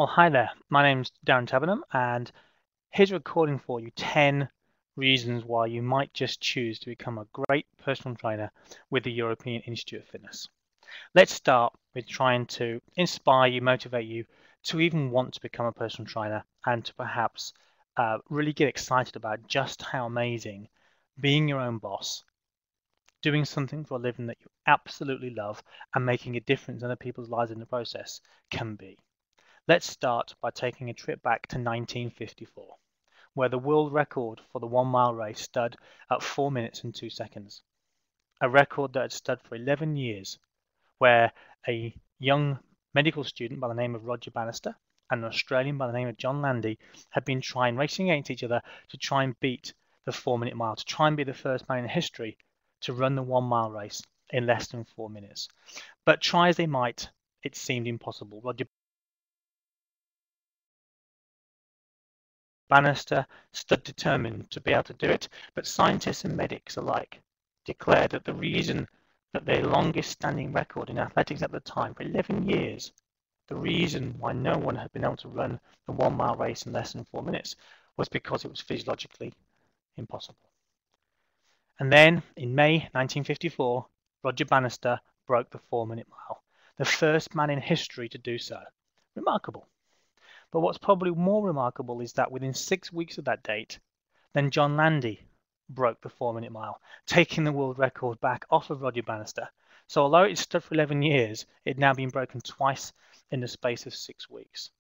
Well, hi there. My name's Darren Tabenham, and here's a recording for you 10 reasons why you might just choose to become a great personal trainer with the European Institute of Fitness. Let's start with trying to inspire you, motivate you to even want to become a personal trainer and to perhaps really get excited about just how amazing being your own boss, doing something for a living that you absolutely love, and making a difference in other people's lives in the process can be. Let's start by taking a trip back to 1954, where the world record for the 1 mile race stood at 4 minutes and 2 seconds, a record that had stood for 11 years, where a young medical student by the name of Roger Bannister and an Australian by the name of John Landy had been racing against each other to try and beat the 4-minute mile, to try and be the first man in history to run the 1 mile race in less than 4 minutes. But try as they might, it seemed impossible. Roger Bannister stood determined to be able to do it, but scientists and medics alike declared that the reason that the longest standing record in athletics at the time, for 11 years, the reason why no one had been able to run the 1 mile race in less than 4 minutes was because it was physiologically impossible. And then in May 1954, Roger Bannister broke the 4-minute mile, the first man in history to do so. Remarkable. But what's probably more remarkable is that within 6 weeks of that date, then John Landy broke the 4-minute mile, taking the world record back off of Roger Bannister. So although it stood for 11 years, it had now been broken twice in the space of 6 weeks.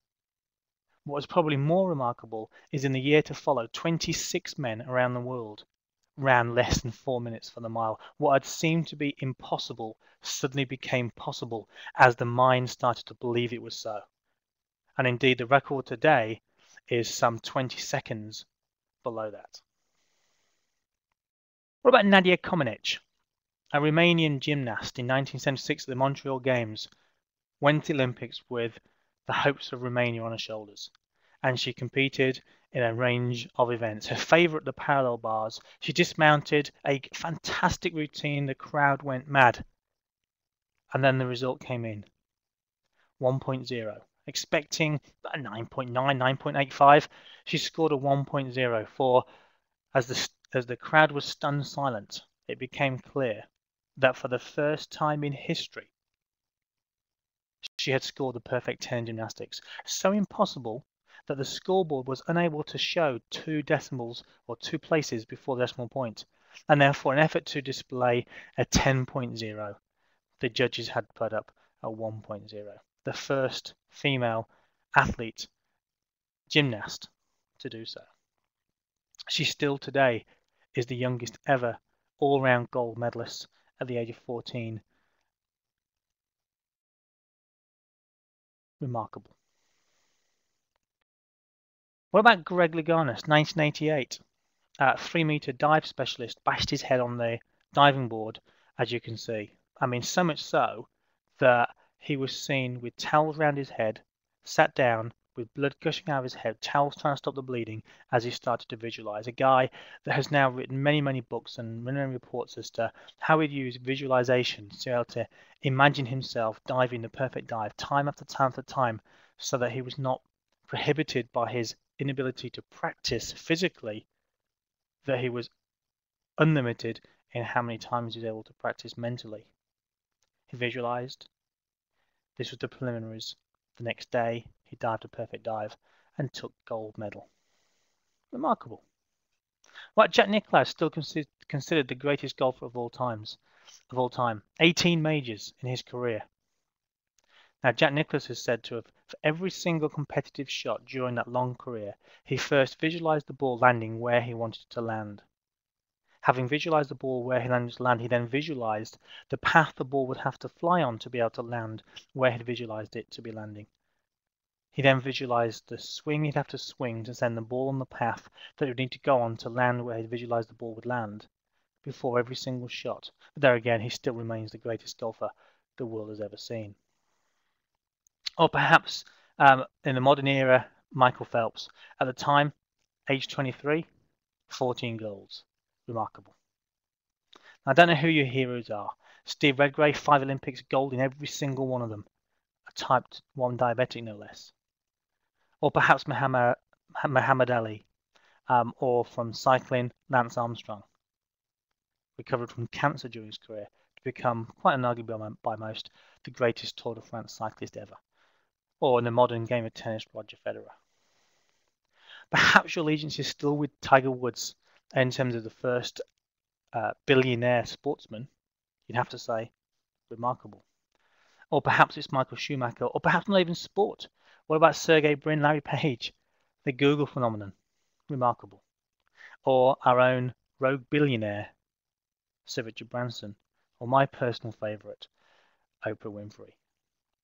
What was probably more remarkable is in the year to follow, 26 men around the world ran less than 4 minutes for the mile. What had seemed to be impossible suddenly became possible as the mind started to believe it was so. And indeed, the record today is some 20 seconds below that. What about Nadia Comaneci, a Romanian gymnast in 1976 at the Montreal Games, went to the Olympics with the hopes of Romania on her shoulders, and she competed in a range of events. Her favorite, the parallel bars. She dismounted, a fantastic routine, the crowd went mad, and then the result came in, 1.0. Expecting a 9.9, 9.85, she scored a 1.0 for, as the crowd was stunned silent, it became clear that for the first time in history, she had scored the perfect 10 in gymnastics. So impossible that the scoreboard was unable to show 2 decimals or 2 places before the decimal point, and therefore, in an effort to display a 10.0, the judges had put up a 1.0. The first female athlete, gymnast, to do so. She still today is the youngest ever all-round gold medalist at the age of 14. Remarkable. What about Greg Louganis, 1988? 3-meter dive specialist bashed his head on the diving board, as you can see. I mean, so much so that he was seen with towels around his head, sat down with blood gushing out of his head, towels trying to stop the bleeding as he started to visualize. A guy that has now written many, many books and many reports as to how he'd use visualization to be able to imagine himself diving the perfect dive time after time after time, so that he was not prohibited by his inability to practice physically, that he was unlimited in how many times he was able to practice mentally. He visualized. This was the preliminaries. The next day, he dived a perfect dive and took gold medal. Remarkable. What Jack Nicklaus still considered the greatest golfer of all time. 18 majors in his career. Now, Jack Nicklaus is said to have, for every single competitive shot during that long career, he first visualized the ball landing where he wanted it to land. Having visualized the ball where he wanted to land, he then visualized the path the ball would have to fly on to be able to land where he'd visualized it to be landing. He then visualized the swing he'd have to swing to send the ball on the path that it would need to go on to land where he'd visualized the ball would land before every single shot. But there again, he still remains the greatest golfer the world has ever seen. Or perhaps in the modern era, Michael Phelps. At the time, age 23, 14 golds. Remarkable. I don't know who your heroes are. Steve Redgrave, 5 Olympics, gold in every single one of them. A type 1 diabetic, no less. or perhaps Muhammad Ali, or from cycling, Lance Armstrong, recovered from cancer during his career to become, quite unarguably by most, the greatest Tour de France cyclist ever, or in the modern game of tennis, Roger Federer. Perhaps your allegiance is still with Tiger Woods in terms of the first billionaire sportsman. You'd have to say remarkable. Or perhaps it's Michael Schumacher, or perhaps not even sport. What about Sergey Brin, Larry Page, the Google phenomenon? Remarkable. Or our own rogue billionaire, Sir Richard Branson, or my personal favourite, Oprah Winfrey.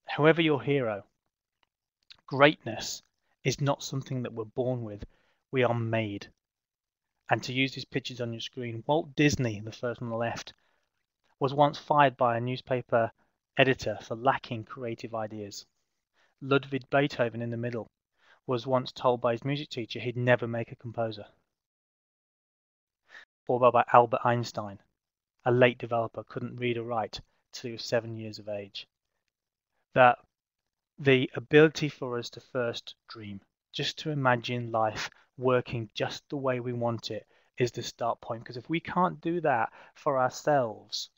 However your hero, greatness is not something that we're born with. We are made. And to use these pictures on your screen, Walt Disney, the first on the left, was once fired by a newspaper editor for lacking creative ideas. Ludwig Beethoven, in the middle, was once told by his music teacher he'd never make a composer. Or by Albert Einstein, a late developer, couldn't read or write till he was 7 years of age. That the ability for us to first dream, just to imagine life working just the way we want it, is the start point. Because if we can't do that for ourselves,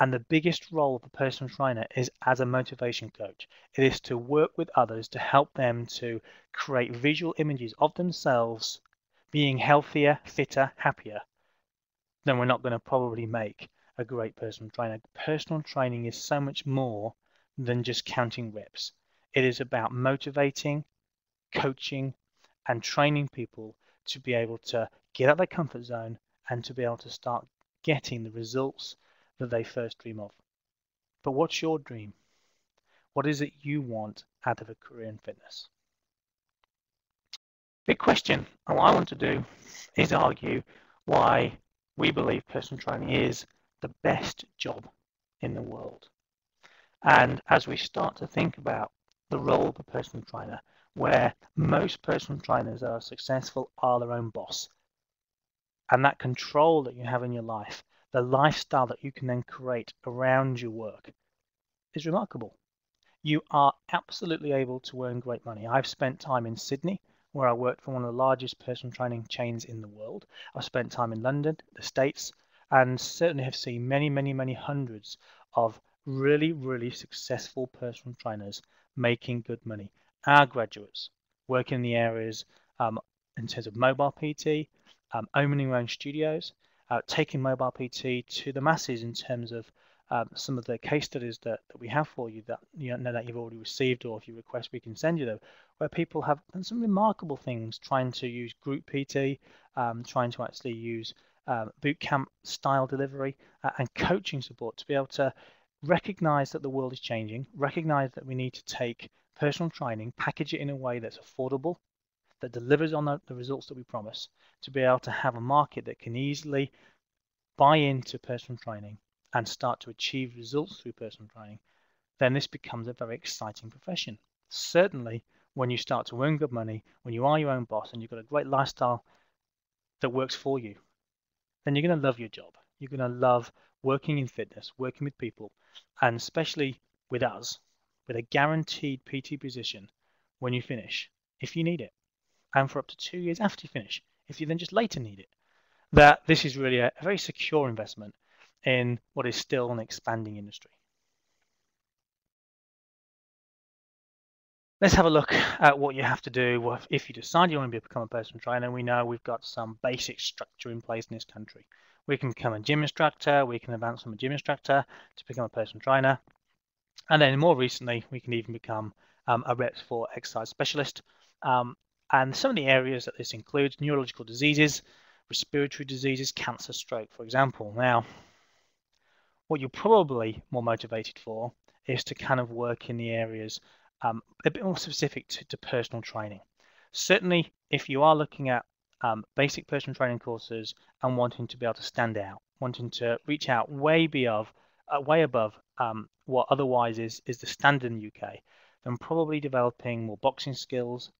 and the biggest role of a personal trainer is as a motivation coach, it is to work with others to help them to create visual images of themselves being healthier, fitter, happier, then we're not going to probably make a great personal trainer. Personal training is so much more than just counting reps. It is about motivating, coaching, and training people to be able to get out of their comfort zone and to be able to start getting the results that they first dream of. But what's your dream? What is it you want out of a career in fitness? Big question. And what I want to do is argue why we believe personal training is the best job in the world. And as we start to think about the role of a personal trainer, where most personal trainers that are successful are their own boss, and that control that you have in your life, the lifestyle that you can then create around your work, is remarkable. You are absolutely able to earn great money. I've spent time in Sydney, where I worked for one of the largest personal training chains in the world. I've spent time in London, the States, and certainly have seen many, many, many hundreds of really, really successful personal trainers making good money. Our graduates work in the areas in terms of mobile PT, owning their own studios, taking mobile PT to the masses in terms of some of the case studies that we have for you that you know that you've already received, or if you request we can send you them, where people have done some remarkable things trying to use group PT, trying to actually use boot camp style delivery and coaching support to be able to recognize that the world is changing, recognize that we need to take personal training, package it in a way that's affordable, that delivers on the results that we promise, to be able to have a market that can easily buy into personal training and start to achieve results through personal training, then this becomes a very exciting profession. Certainly, when you start to earn good money, when you are your own boss and you've got a great lifestyle that works for you, then you're going to love your job. You're going to love working in fitness, working with people, and especially with us, with a guaranteed PT position when you finish, if you need it, and for up to 2 years after you finish, if you then just later need it. That this is really a very secure investment in what is still an expanding industry. Let's have a look at what you have to do if you decide you want to become a personal trainer. We know we've got some basic structure in place in this country. We can become a gym instructor, we can advance from a gym instructor to become a personal trainer. And then more recently, we can even become a reps for exercise specialist. And some of the areas that this includes: neurological diseases, respiratory diseases, cancer, stroke, for example. Now, what you're probably more motivated for is to kind of work in the areas a bit more specific to personal training. Certainly, if you are looking at basic personal training courses and wanting to be able to stand out, wanting to reach out way above what otherwise is the standard in the UK, then probably developing more boxing skills,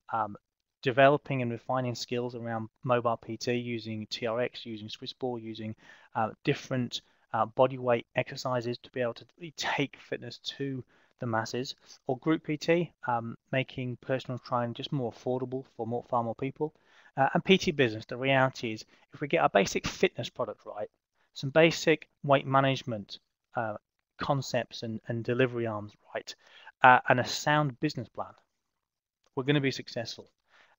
developing and refining skills around mobile PT using TRX, using Swiss ball, using different body weight exercises to be able to really take fitness to the masses, or group PT, making personal training just more affordable for far more people. And PT business, the reality is if we get our basic fitness product right, some basic weight management concepts and delivery arms right, and a sound business plan, we're going to be successful.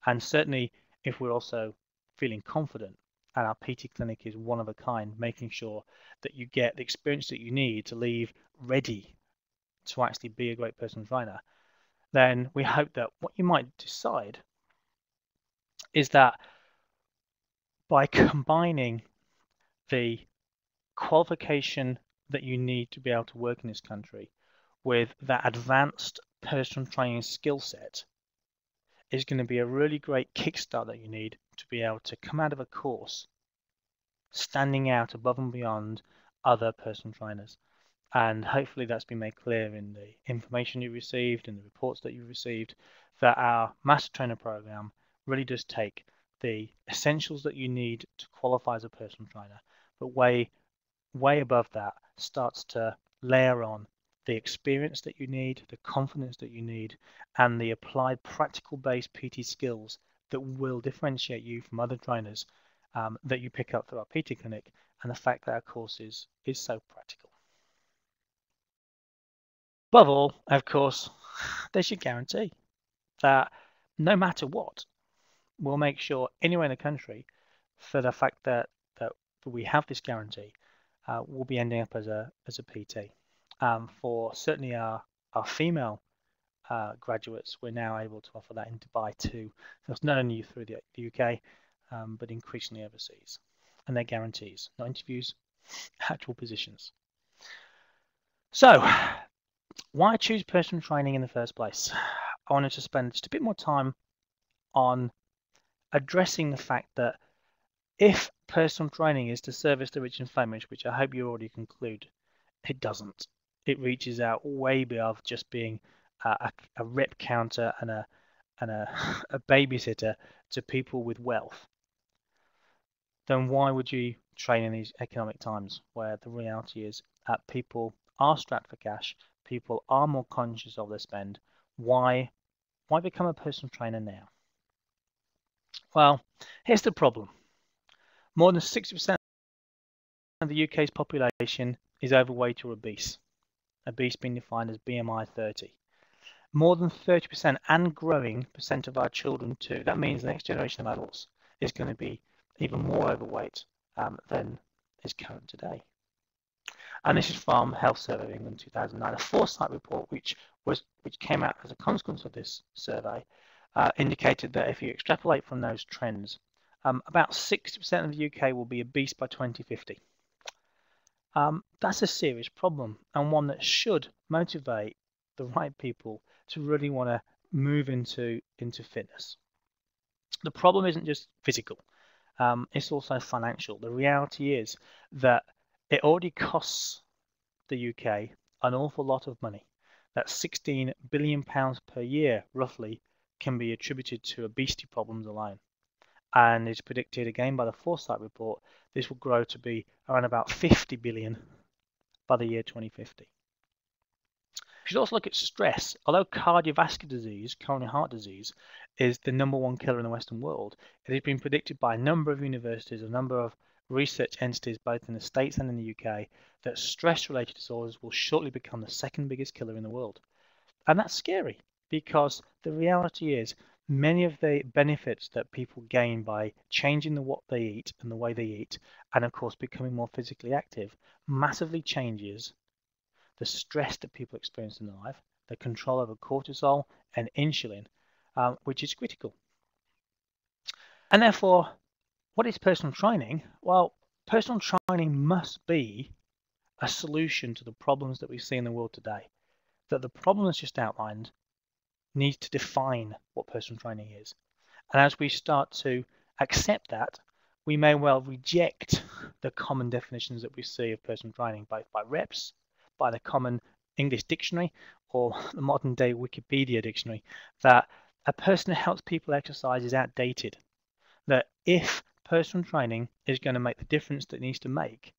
And certainly if we're also feeling confident, and our PT clinic is one of a kind, making sure that you get the experience that you need to leave ready to actually be a great personal trainer, then we hope that what you might decide is that by combining the qualification that you need to be able to work in this country with that advanced personal training skill set is going to be a really great kickstart that you need to be able to come out of a course standing out above and beyond other personal trainers. And hopefully that's been made clear in the information you received and the reports that you received, that our Master Trainer program really does take the essentials that you need to qualify as a personal trainer, but way above that starts to layer on the experience that you need, the confidence that you need, and the applied practical-based PT skills that will differentiate you from other trainers that you pick up through our PT clinic, and the fact that our course is so practical. Above all, of course, there's your guarantee that no matter what, we'll make sure anywhere in the country for the fact that we have this guarantee, we'll be ending up as a PT. For certainly our female graduates, we're now able to offer that in Dubai too. So it's not only through the UK, but increasingly overseas. And they're guarantees, not interviews, actual positions. So, why choose personal training in the first place? I wanted to spend just a bit more time on addressing the fact that if personal training is to service the rich and famous, which I hope you already conclude, it doesn't. It reaches out way beyond just being a rep counter and a babysitter to people with wealth. Then why would you train in these economic times where the reality is people are strapped for cash, people are more conscious of their spend? Why become a personal trainer now? Well, here's the problem. More than 60% of the UK's population is overweight or obese. Obese being defined as BMI 30. More than 30% and growing percent of our children too. That means the next generation of adults is going to be even more overweight than is current today. And this is from Health Survey of England 2009, a Foresight report which came out as a consequence of this survey, indicated that if you extrapolate from those trends, about 60% of the UK will be obese by 2050. That's a serious problem, and one that should motivate the right people to really want to move into fitness. The problem isn't just physical, it's also financial. The reality is that it already costs the UK an awful lot of money. That £16 billion per year, roughly, can be attributed to obesity problems alone. And it's predicted again by the Foresight report, this will grow to be around about 50 billion by the year 2050. You should also look at stress. Although cardiovascular disease, coronary heart disease, is the #1 killer in the Western world, it has been predicted by a number of universities, a number of research entities, both in the States and in the UK, that stress-related disorders will shortly become the second biggest killer in the world. And that's scary, because the reality is many of the benefits that people gain by changing what they eat and the way they eat, and of course becoming more physically active, massively changes the stress that people experience in their life, the control over cortisol and insulin, which is critical. And therefore, what is personal training? Well, personal training must be a solution to the problems that we see in the world today. That the problem that's just outlined needs to define what personal training is. And as we start to accept that, we may well reject the common definitions that we see of personal training, both by reps, by the common English dictionary, or the modern day Wikipedia dictionary, that a person who helps people exercise is outdated. That if personal training is going to make the difference that it needs to make,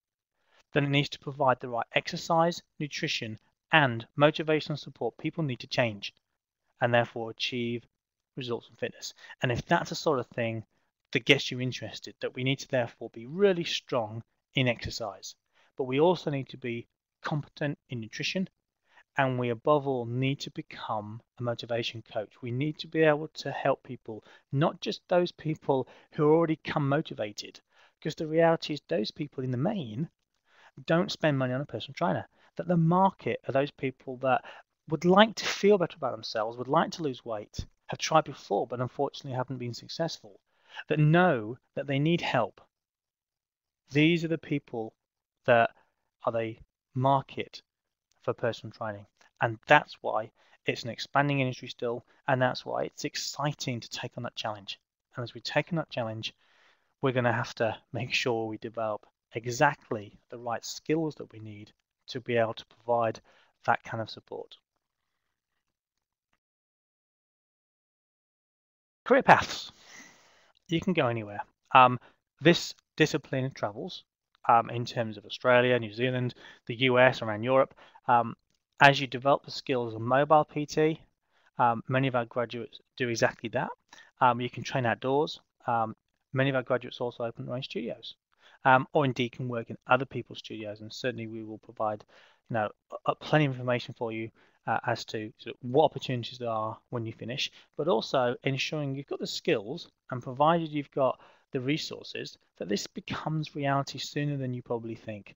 then it needs to provide the right exercise, nutrition, and motivation and support. People need to change and therefore achieve results in fitness. And if that's the sort of thing that gets you interested, that we need to therefore be really strong in exercise, but we also need to be competent in nutrition, and we above all need to become a motivation coach. We need to be able to help people, not just those people who already come motivated, because the reality is those people in the main don't spend money on a personal trainer. That the market are those people that would like to feel better about themselves, would like to lose weight, have tried before, but unfortunately haven't been successful, that know that they need help. These are the people that are the market for personal training. And that's why it's an expanding industry still, and that's why it's exciting to take on that challenge. And as we take on that challenge, we're going to have to make sure we develop exactly the right skills that we need to be able to provide that kind of support. Career paths. You can go anywhere. This discipline travels in terms of Australia, New Zealand, the US, around Europe. As you develop the skills of mobile PT, many of our graduates do exactly that. You can train outdoors. Many of our graduates also open their own studios, or indeed can work in other people's studios. And certainly we will provide, plenty of information for you as to sort of what opportunities there are when you finish, but also ensuring you've got the skills, and provided you've got the resources, that this becomes reality sooner than you probably think.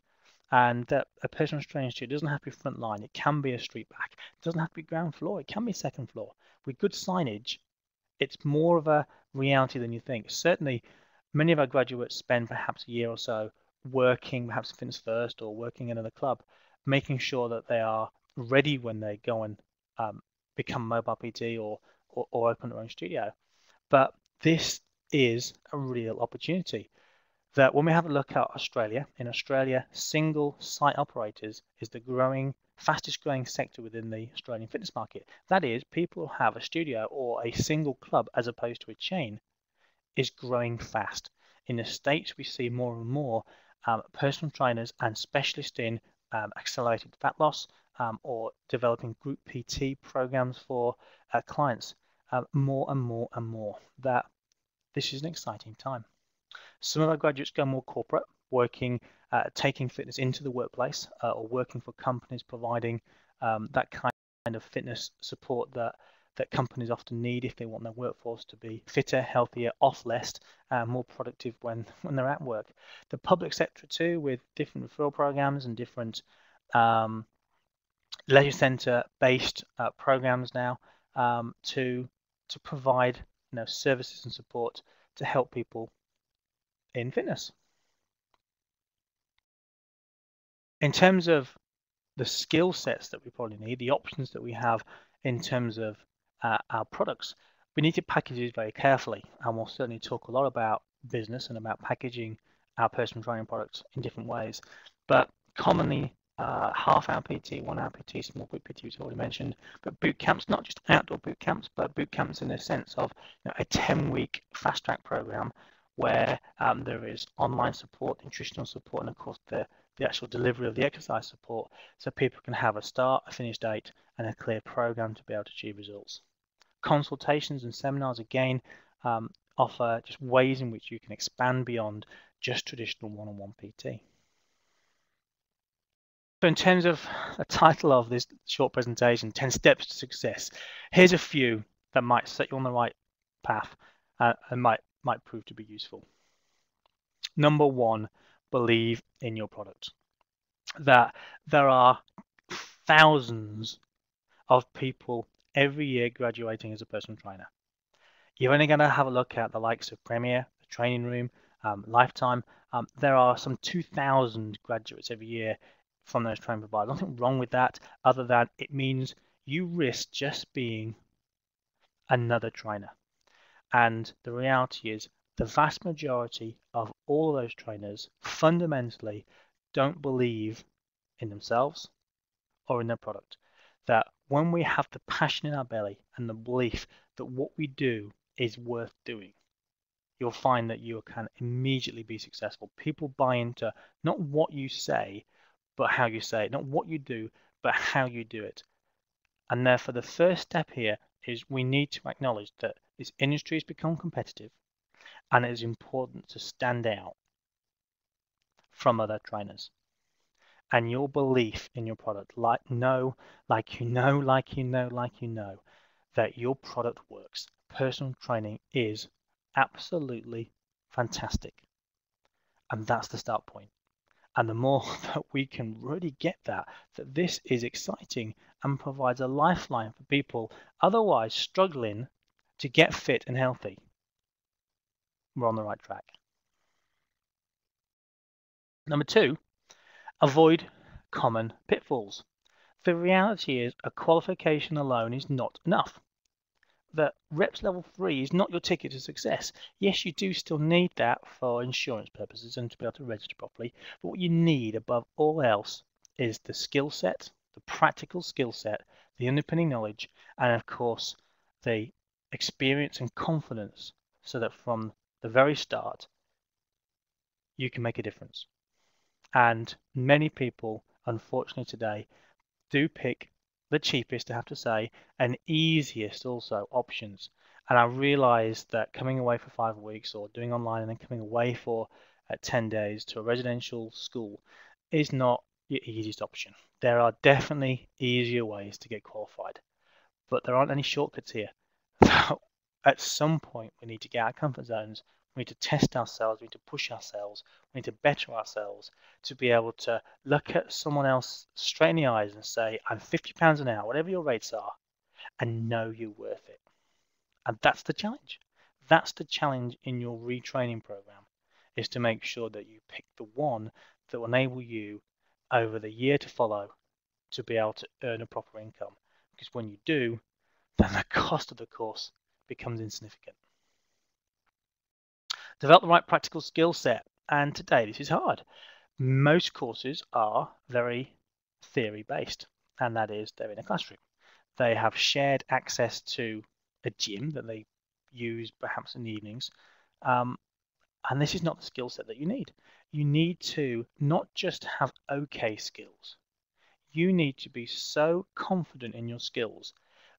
And that a personal training studio doesn't have to be front line. It can be a street back. It doesn't have to be ground floor. It can be second floor. With good signage, it's more of a reality than you think. Certainly, many of our graduates spend perhaps a year or so working, perhaps Fitness First or working in another club, making sure that they are ready when they go and become mobile PT or open their own studio. But this is a real opportunity. That when we have a look at Australia, in Australia, single site operators is the fastest growing sector within the Australian fitness market. That is, people who have a studio or a single club as opposed to a chain is growing fast. In the States, we see more and more personal trainers and specialists in accelerated fat loss or developing group PT programs for clients more and more and more. That this is an exciting time. Some of our graduates go more corporate, taking fitness into the workplace or working for companies providing that kind of fitness support that companies often need if they want their workforce to be fitter, healthier, off less, more productive when they're at work. The public sector too, with different referral programs and different leisure centre based programs now to provide services and support to help people in fitness. In terms of the skill sets that we probably need, the options that we have in terms of our products, we need to package these very carefully, and we'll certainly talk a lot about business and about packaging our personal training products in different ways. But commonly, half-hour PT, 1 hour PT, small group PT, which I already mentioned, but boot camps, not just outdoor boot camps, but boot camps in the sense of a 10-week fast-track program where there is online support, nutritional support, and of course the actual delivery of the exercise support, so people can have a start, a finish date, and a clear program to be able to achieve results. Consultations and seminars, again, offer just ways in which you can expand beyond just traditional one-on-one PT. So in terms of the title of this short presentation, 10 Steps to Success, here's a few that might set you on the right path and might prove to be useful. Number one, believe in your product. That there are thousands of people every year graduating as a personal trainer. You're only going to have a look at the likes of Premier, the Training Room, Lifetime. There are some 2,000 graduates every year from those training providers. Nothing wrong with that, other than it means you risk just being another trainer. And the reality is the vast majority of all of those trainers fundamentally don't believe in themselves or in their product. That when we have the passion in our belly and the belief that what we do is worth doing, you'll find that you can immediately be successful. People buy into not what you say, but how you say it, not what you do, but how you do it. And therefore, the first step here is we need to acknowledge that this industry has become competitive, and it is important to stand out from other trainers. And your belief in your product, like you know that your product works. Personal training is absolutely fantastic. And that's the start point. And the more that we can really get that this is exciting and provides a lifeline for people otherwise struggling to get fit and healthy, we're on the right track. Number 2, avoid common pitfalls. The reality is a qualification alone is not enough. That reps level 3 is not your ticket to success. Yes, you do still need that for insurance purposes and to be able to register properly, but what you need above all else is the skill set, the practical skill set, the underpinning knowledge, and of course the experience and confidence so that from the very start you can make a difference. And many people, unfortunately today, do pick the cheapest, I have to say, and easiest also options. And I realized that coming away for 5 weeks or doing online and then coming away for 10 days to a residential school is not your easiest option. There are definitely easier ways to get qualified, but there aren't any shortcuts here. At some point, we need to get out of comfort zones. We need to test ourselves. We need to push ourselves. We need to better ourselves to be able to look at someone else straight in the eyes and say, I'm £50 an hour, whatever your rates are, and know you're worth it. And that's the challenge. That's the challenge in your retraining program, is to make sure that you pick the one that will enable you over the year to follow to be able to earn a proper income. Because when you do, then the cost of the course becomes insignificant. Develop the right practical skill set. And today this is hard. Most courses are very theory based, and that is they're in a classroom. They have shared access to a gym that they use perhaps in the evenings. And this is not the skill set that you need. You need to not just have okay skills. You need to be so confident in your skills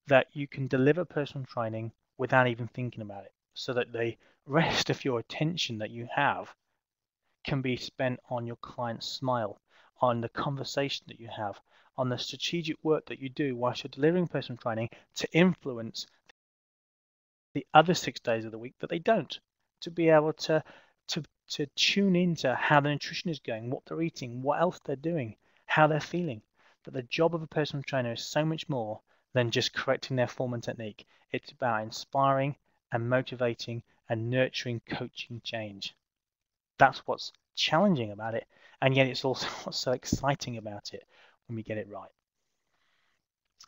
that you can deliver personal training without even thinking about it, so that the rest of your attention that you have can be spent on your client's smile, on the conversation that you have, on the strategic work that you do whilst you're delivering personal training to influence the other 6 days of the week that they don't, to be able to tune into how the nutrition is going, what they're eating, what else they're doing, how they're feeling. That the job of a personal trainer is so much more than just correcting their form and technique. It's about inspiring and motivating and nurturing coaching change. That's what's challenging about it, and yet it's also what's so exciting about it when we get it right.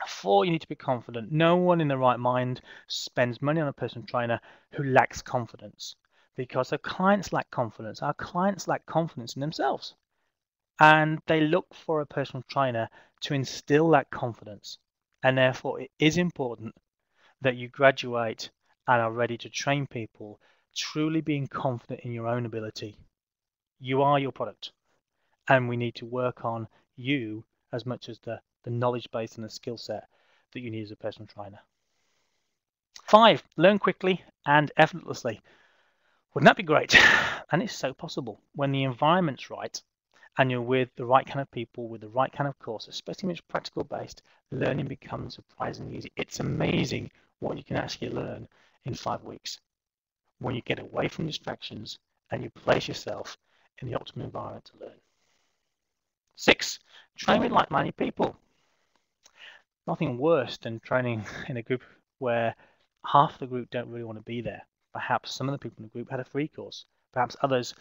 4, you need to be confident. No one in the right mind spends money on a personal trainer who lacks confidence, because our clients lack confidence. Our clients lack confidence in themselves, and they look for a personal trainer to instill that confidence. And therefore, it is important that you graduate and are ready to train people, truly being confident in your own ability. You are your product, and we need to work on you as much as the knowledge base and the skill set that you need as a personal trainer. 5, learn quickly and effortlessly. Wouldn't that be great? And it's so possible when the environment's right and you're with the right kind of people, with the right kind of course, especially when it's practical based, learning becomes surprisingly easy. It's amazing what you can actually learn in 5 weeks when you get away from distractions and you place yourself in the optimal environment to learn. 6, train with like-minded people. Nothing worse than training in a group where half the group don't really want to be there. Perhaps some of the people in the group had a free course. Perhaps others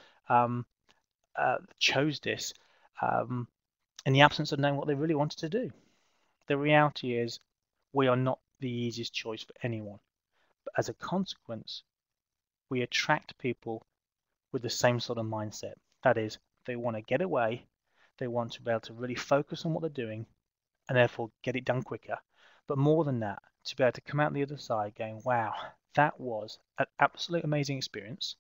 chose this in the absence of knowing what they really wanted to do. The reality is we are not the easiest choice for anyone. But as a consequence, we attract people with the same sort of mindset. That is, they want to get away, they want to be able to really focus on what they're doing, and therefore get it done quicker. But more than that, to be able to come out the other side going, wow, that was an absolute amazing experience.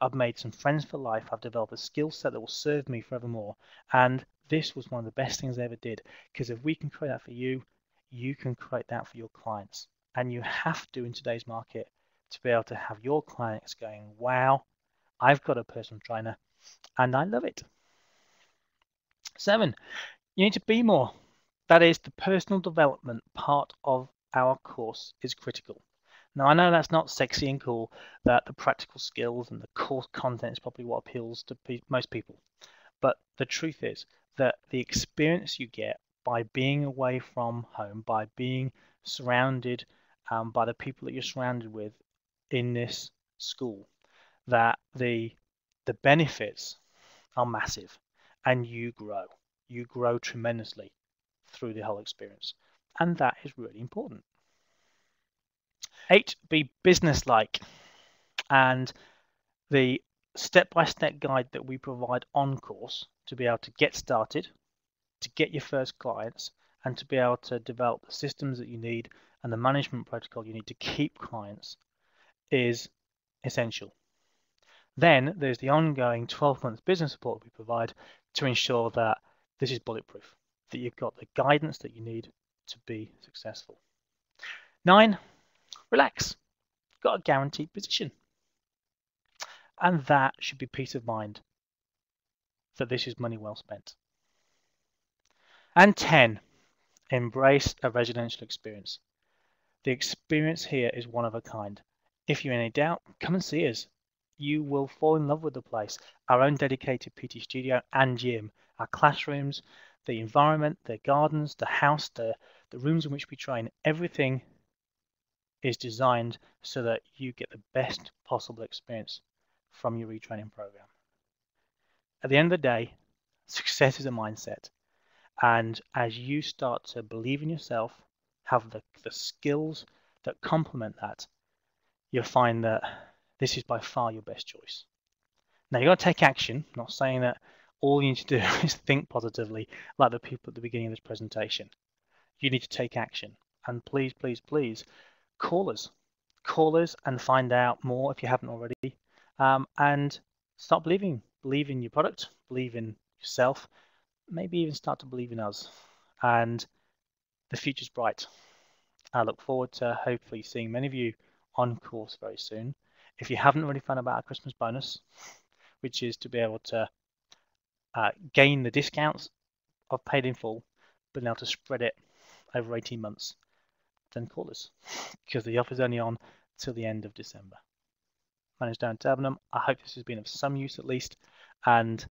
I've made some friends for life. I've developed a skill set that will serve me forevermore. And this was one of the best things I ever did, because if we can create that for you, you can create that for your clients. And you have to, in today's market, to be able to have your clients going, wow, I've got a personal trainer and I love it. 7, you need to be more. That is, the personal development part of our course is critical. Now, I know that's not sexy and cool, that the practical skills and the course content is probably what appeals to most people. But the truth is that the experience you get by being away from home, by being surrounded by the people that you're surrounded with in this school, that the benefits are massive, and you grow tremendously through the whole experience, and that is really important. 8, be businesslike, and the step-by-step guide that we provide on course to be able to get started, to get your first clients, and to be able to develop the systems that you need and the management protocol you need to keep clients is essential. Then there's the ongoing 12-month business support we provide to ensure that this is bulletproof, that you've got the guidance that you need to be successful. 9, relax. You've got a guaranteed position. And that should be peace of mind that this is money well spent. And 10, embrace a residential experience. The experience here is one of a kind. If you're in any doubt, come and see us. You will fall in love with the place. Our own dedicated PT studio and gym, our classrooms, the environment, the gardens, the house, the rooms in which we train, everything is designed so that you get the best possible experience from your retraining program. At the end of the day, success is a mindset. And as you start to believe in yourself, have the skills that complement that, you'll find that this is by far your best choice. Now, you've got to take action. I'm not saying that all you need to do is think positively like the people at the beginning of this presentation. You need to take action. And please, please, please, call us. Call us and find out more if you haven't already. And start believing. Believe in your product, believe in yourself, maybe even start to believe in us. And the future's bright. I look forward to hopefully seeing many of you on course very soon. If you haven't already found out about our Christmas bonus, which is to be able to gain the discounts of paid in full, but now to spread it over 18 months, then call us, because the offer's only on till the end of December. My name's Darren Debenham. I hope this has been of some use at least, and